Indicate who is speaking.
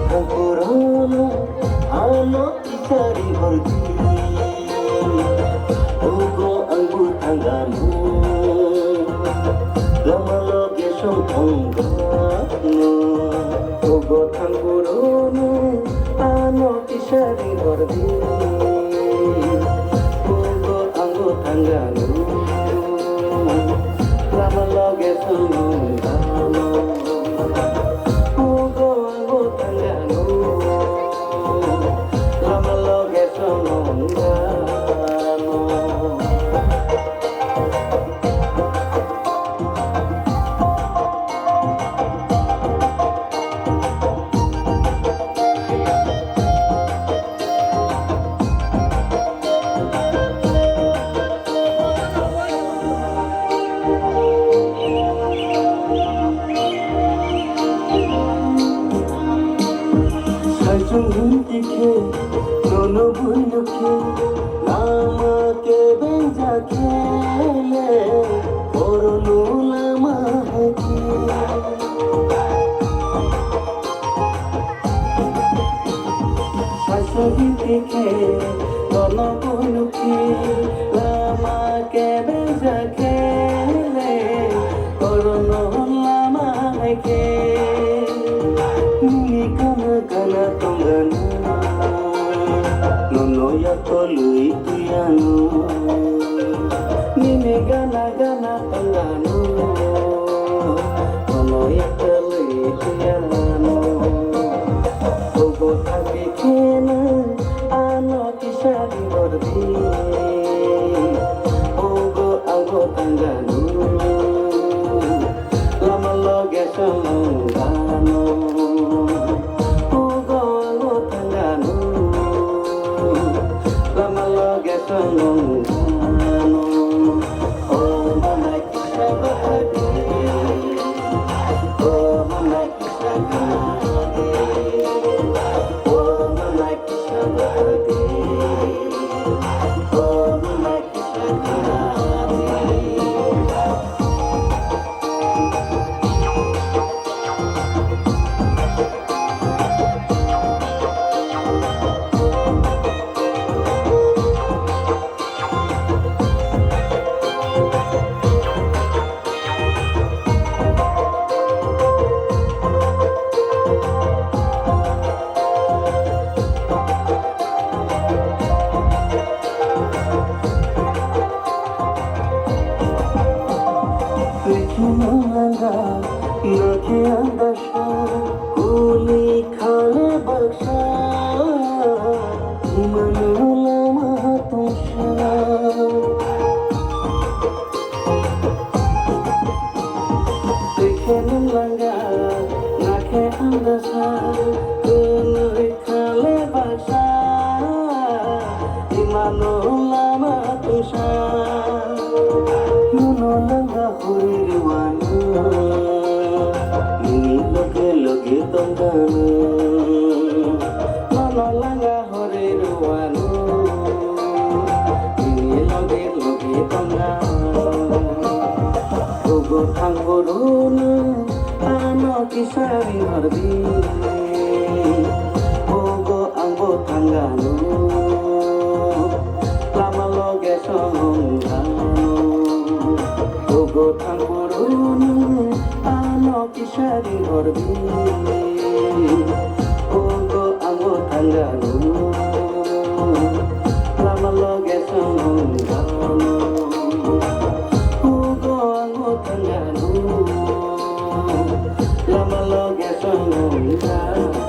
Speaker 1: purono ano isari hordi ugo anggu tangganu lamaloge somponganu ugo purono ano isari hordi ugo anggu tangganu lamaloge somponganu Suntikhe dono builukhe namake benja khele koronu lama haki suntikhe dono builukhe namake benja khele koronu lama haki Kana tonganu nono ya tolui tuyanu nine gana tonganu nono ya tolui tuyanu ogo thake kena ano kisari bordi ogo ango tonganu lama loge somonganu Nake andasha kuli khale baksha manula mahatusha Dekhen langa nake andasha kuli khale baksha manula mahatusha Nunolanga hurirwanu Loge tonganu Nunolanga hurirwanu Loge tonganu Ogo thangorunu ano kisari hardi Ogo anggo thanganu Lama loge somonganu Ogo thangorunu kisari hordi ogo ango thanganu lama loge somonganu ogo ango thanganu lama loge somonganu